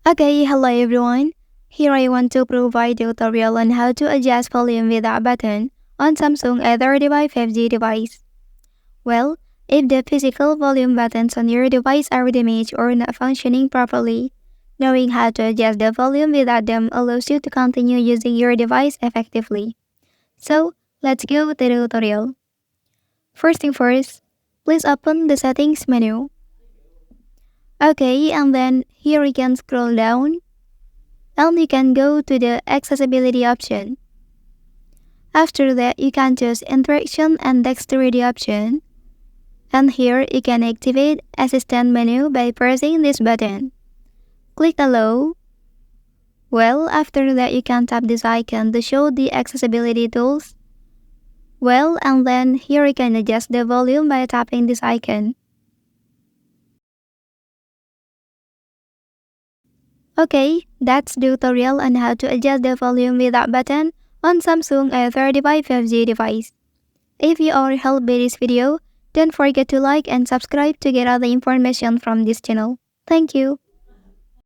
Okay, hello everyone. Here I want to provide a tutorial on how to adjust volume without button on Samsung A35 5G device. Well, if the physical volume buttons on your device are damaged or not functioning properly, knowing how to adjust the volume without them allows you to continue using your device effectively. So, let's go to the tutorial. First thing first, please open the settings menu. Okay, and then here you can scroll down and you can go to the accessibility option. After that, you can choose interaction and dexterity option. And here you can activate assistant menu by pressing this button. Click allow. Well, after that you can tap this icon to show the accessibility tools. Well, and then here you can adjust the volume by tapping this icon. Okay, that's the tutorial on how to adjust the volume without button on Samsung A35 5G device. If you are helped by this video, don't forget to like and subscribe to get other information from this channel. Thank you.